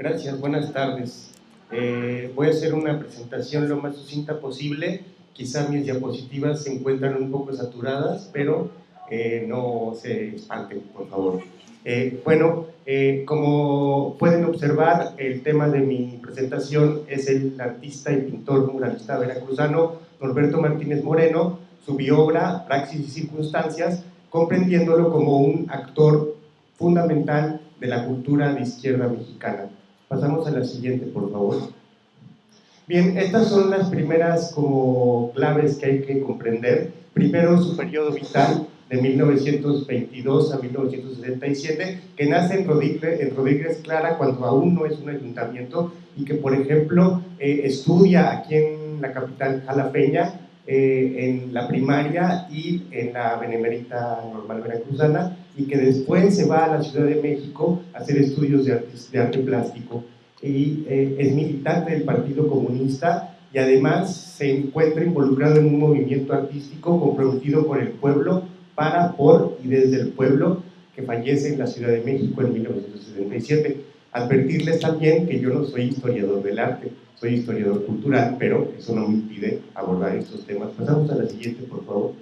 Gracias, buenas tardes. Voy a hacer una presentación lo más sucinta posible. Quizá mis diapositivas se encuentran un poco saturadas, pero no se espanten, por favor. Como pueden observar, el tema de mi presentación es el artista y pintor muralista veracruzano Norberto Martínez Moreno, su biobra, Praxis y Circunstancias, comprendiéndolo como un actor fundamental de la cultura de izquierda mexicana. Pasamos a la siguiente, por favor. Bien, estas son las primeras como claves que hay que comprender. Primero, su periodo vital, de 1922 a 1977, que nace en Rodríguez Clara cuando aún no es un ayuntamiento y que, por ejemplo, estudia aquí en la capital jalapeña, en la primaria y en la Benemérita Normal Veracruzana, y que después se va a la Ciudad de México a hacer estudios de arte plástico. Y es militante del Partido Comunista y además se encuentra involucrado en un movimiento artístico comprometido con el pueblo, para, por y desde el pueblo, que fallece en la Ciudad de México en 1977. Advertirles también que yo no soy historiador del arte, soy historiador cultural, pero eso no me impide abordar estos temas. Pasamos a la siguiente, por favor.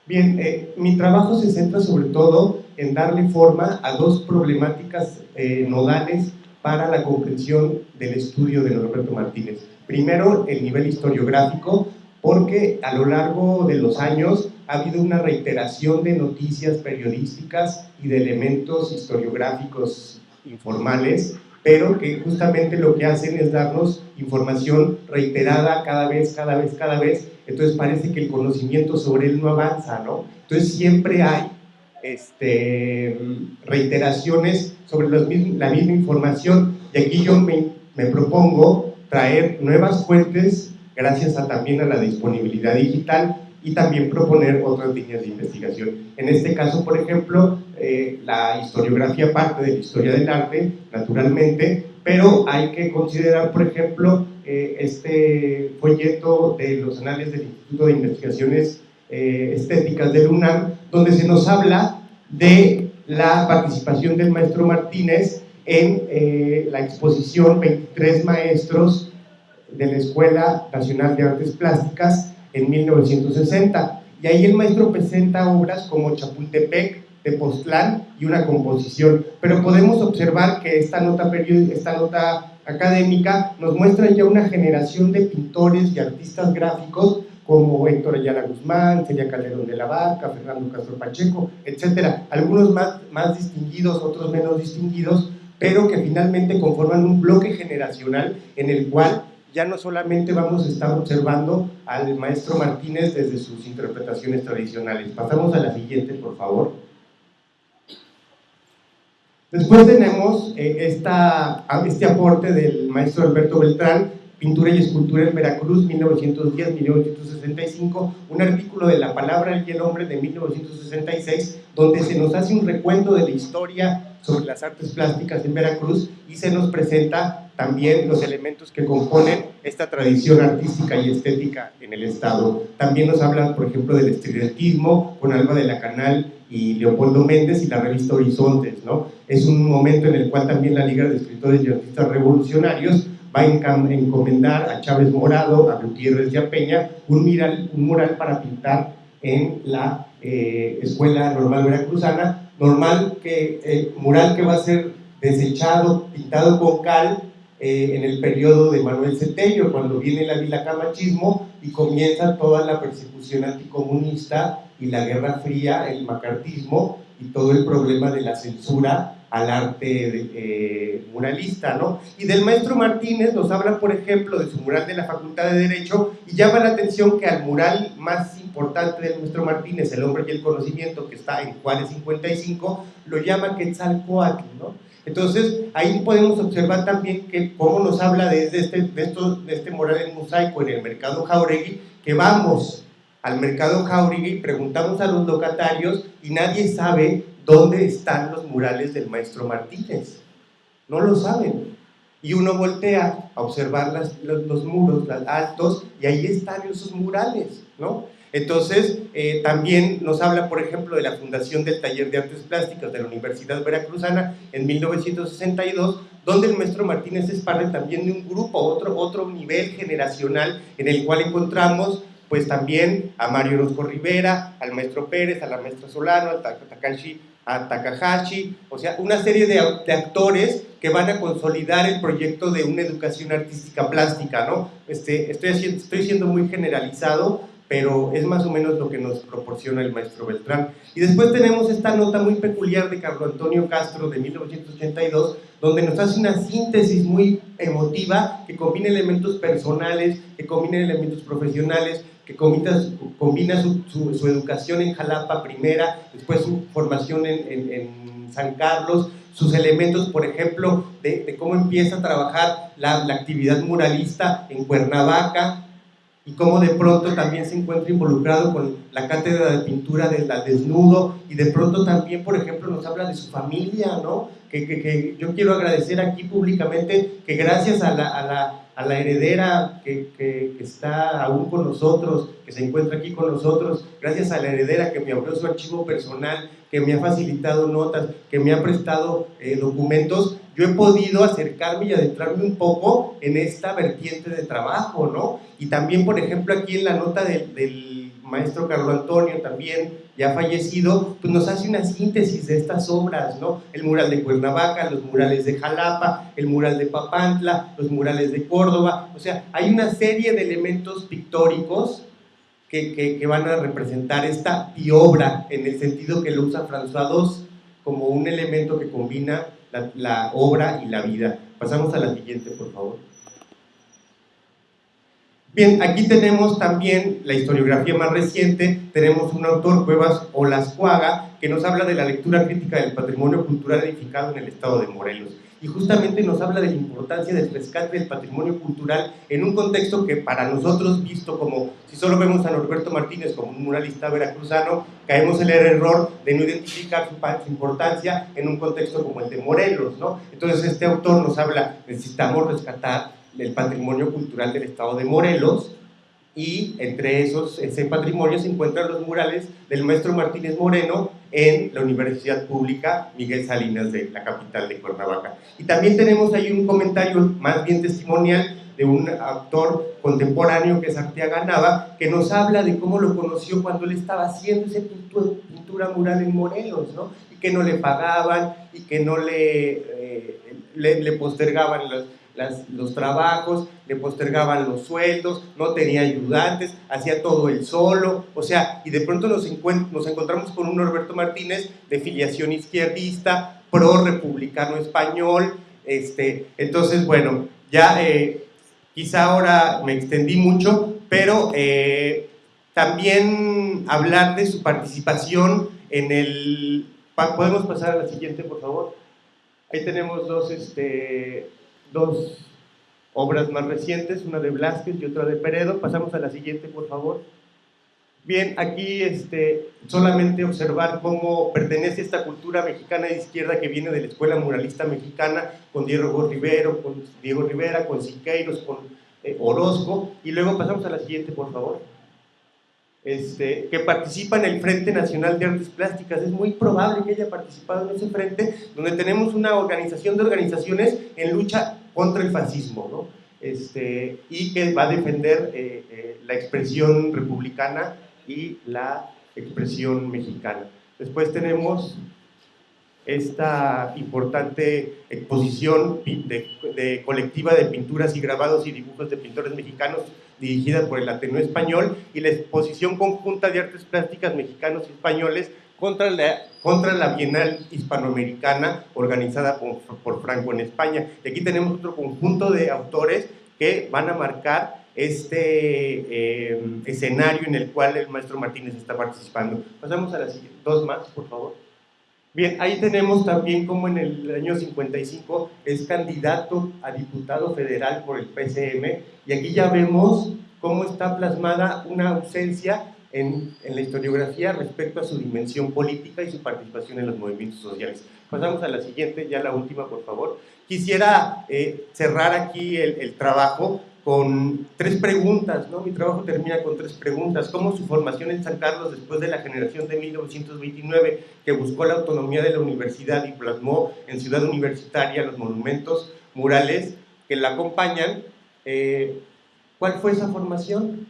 Bien, mi trabajo se centra sobre todo en darle forma a dos problemáticas nodales para la comprensión del estudio de Norberto Martínez. Primero, el nivel historiográfico, porque a lo largo de los años ha habido una reiteración de noticias periodísticas y de elementos historiográficos informales, pero que justamente lo que hacen es darnos información reiterada cada vez, entonces parece que el conocimiento sobre él no avanza, ¿no? Entonces siempre hay reiteraciones sobre la misma información, y aquí yo me propongo traer nuevas fuentes gracias también a la disponibilidad digital, y también proponer otras líneas de investigación. En este caso, por ejemplo, la historiografía parte de la historia del arte, naturalmente, pero hay que considerar, por ejemplo, este folleto de los anales del Instituto de Investigaciones Estéticas del UNAM, donde se nos habla de la participación del maestro Martínez en la exposición 23 maestros de la Escuela Nacional de Artes Plásticas en 1960, y ahí el maestro presenta obras como Chapultepec, Tepoztlán y una composición, pero podemos observar que esta nota académica nos muestra ya una generación de pintores y artistas gráficos como Héctor Ayala Guzmán, Celia Calderón de la Barca, Fernando Castro Pacheco, etcétera, algunos más distinguidos, otros menos distinguidos, pero que finalmente conforman un bloque generacional en el cual ya no solamente vamos a estar observando al maestro Martínez desde sus interpretaciones tradicionales. Pasamos a la siguiente, por favor. Después tenemos este aporte del maestro Alberto Beltrán, Pintura y Escultura en Veracruz, 1910-1965, un artículo de La Palabra y el Hombre de 1966, donde se nos hace un recuento de la historia sobre las artes plásticas en Veracruz y se nos presenta también los elementos que componen esta tradición artística y estética en el Estado. También nos habla, por ejemplo, del estudiantismo con Alba de la Canal y Leopoldo Méndez y la revista Horizontes, ¿no? Es un momento en el cual también la Liga de Escritores y Artistas Revolucionarios va a encomendar a Chávez Morado, a Gutiérrez y a Peña un mural para pintar en la Escuela Normal Veracruzana, mural que va a ser desechado, pintado con cal en el periodo de Manuel Centello, cuando viene el avilacamachismo y comienza toda la persecución anticomunista y la Guerra Fría, el macartismo y todo el problema de la censura al arte muralista, ¿no? Y del maestro Martínez nos habla, por ejemplo, de su mural de la Facultad de Derecho, y llama la atención que al mural más importante del maestro Martínez, El Hombre y el Conocimiento, que está en Juárez 55, lo llama Quetzalcóatl, ¿no? Entonces, ahí podemos observar también que cómo nos habla de este mural en mosaico en el Mercado Jáuregui, que vamos al Mercado Jáuregui, preguntamos a los locatarios y nadie sabe dónde están los murales del maestro Martínez, no lo saben, y uno voltea a observar los muros altos y ahí están esos murales, ¿no? Entonces, también nos habla, por ejemplo, de la fundación del Taller de Artes Plásticas de la Universidad Veracruzana en 1962, donde el maestro Martínez es parte también de un grupo, otro nivel generacional, en el cual encontramos pues también a Mario Orozco Rivera, al maestro Pérez, a la maestra Solano, a Takahashi, o sea, una serie de actores que van a consolidar el proyecto de una educación artística plástica, ¿no? Estoy siendo muy generalizado, pero es más o menos lo que nos proporciona el maestro Beltrán. Y después tenemos esta nota muy peculiar de Carlos Antonio Castro de 1982, donde nos hace una síntesis muy emotiva que combina elementos personales, que combina elementos profesionales, que combina su educación en Jalapa primera, después su formación en San Carlos, sus elementos, por ejemplo, de cómo empieza a trabajar la actividad muralista en Cuernavaca, y cómo de pronto también se encuentra involucrado con la cátedra de pintura del desnudo, y de pronto también, por ejemplo, nos habla de su familia, ¿no? Que yo quiero agradecer aquí públicamente que gracias a la heredera que está aún con nosotros, que se encuentra aquí con nosotros, gracias a la heredera que me abrió su archivo personal, que me ha facilitado notas, que me ha prestado documentos, yo he podido acercarme y adentrarme un poco en esta vertiente de trabajo, ¿no? Y también, por ejemplo, aquí en la nota del maestro Carlos Antonio, también ya fallecido, pues nos hace una síntesis de estas obras, ¿no? El mural de Cuernavaca, los murales de Jalapa, el mural de Papantla, los murales de Córdoba, o sea, hay una serie de elementos pictóricos que van a representar esta biobra, en el sentido que lo usa François Dos como un elemento que combina la obra y la vida. Pasamos a la siguiente, por favor. Bien, aquí tenemos también la historiografía más reciente. Tenemos un autor, Cuevas Olascuaga, que nos habla de la lectura crítica del patrimonio cultural edificado en el estado de Morelos, y justamente nos habla de la importancia del rescate del patrimonio cultural en un contexto que para nosotros, visto como, si solo vemos a Norberto Martínez como un muralista veracruzano, caemos en el error de no identificar su importancia en un contexto como el de Morelos, ¿no? Entonces este autor nos habla, necesitamos rescatar el patrimonio cultural del estado de Morelos, y entre ese patrimonio se encuentran los murales del maestro Martínez Moreno en la Universidad Pública Miguel Salinas de la capital de Cuernavaca. Y también tenemos ahí un comentario más bien testimonial de un autor contemporáneo que es Arteaga Nava, que nos habla de cómo lo conoció cuando él estaba haciendo esa pintura mural en Morelos, ¿no? Y que no le pagaban y que no le postergaban los trabajos, le postergaban los sueldos, no tenía ayudantes, hacía todo él solo, o sea, y de pronto nos encontramos con un Norberto Martínez de filiación izquierdista, pro-republicano español, entonces, bueno, ya quizá ahora me extendí mucho, pero también hablar de su participación en el... ¿Podemos pasar a la siguiente, por favor? Ahí tenemos dos obras más recientes, una de Blázquez y otra de Peredo. Pasamos a la siguiente, por favor. Bien, aquí solamente observar cómo pertenece esta cultura mexicana de izquierda que viene de la escuela muralista mexicana, con Diego Rivera, con Siqueiros, con Orozco, y luego pasamos a la siguiente, por favor. Que participa en el Frente Nacional de Artes Plásticas. Es muy probable que haya participado en ese frente, donde tenemos una organización de organizaciones en lucha contra el fascismo, ¿no? Y que va a defender la expresión republicana y la expresión mexicana. Después tenemos esta importante exposición de colectiva de pinturas y grabados y dibujos de pintores mexicanos, dirigida por el Ateneo Español, y la exposición conjunta de artes plásticas mexicanos y españoles contra la Bienal Hispanoamericana, organizada por Franco en España. Y aquí tenemos otro conjunto de autores que van a marcar escenario en el cual el maestro Martínez está participando. Pasamos a las siguientes, dos más, por favor. Bien, ahí tenemos también como en el año 55 es candidato a diputado federal por el PCM, y aquí ya vemos cómo está plasmada una ausencia en la historiografía respecto a su dimensión política y su participación en los movimientos sociales. Pasamos a la siguiente, ya la última, por favor. Quisiera cerrar aquí el trabajo con 3 preguntas, ¿no? Mi trabajo termina con 3 preguntas. ¿Cómo su formación en San Carlos, después de la generación de 1929, que buscó la autonomía de la universidad y plasmó en Ciudad Universitaria los monumentos murales que la acompañan, ¿cuál fue esa formación?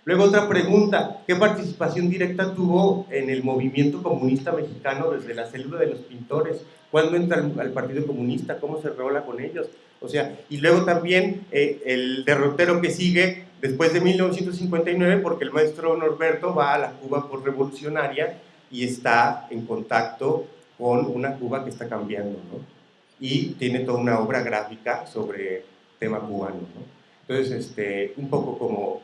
Luego otra pregunta, ¿qué participación directa tuvo en el movimiento comunista mexicano desde la célula de los pintores? ¿Cuándo entra al Partido Comunista? ¿Cómo se rola con ellos? O sea, y luego también el derrotero que sigue después de 1959, porque el maestro Norberto va a la Cuba postrevolucionaria y está en contacto con una Cuba que está cambiando, ¿no? Y tiene toda una obra gráfica sobre tema cubano, ¿no? Entonces, un poco como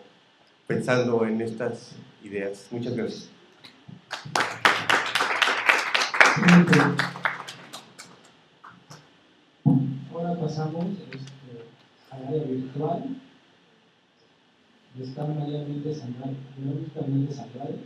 pensando en estas ideas. Muchas gracias. Ahora pasamos al área virtual. Está María Méndez Andrade.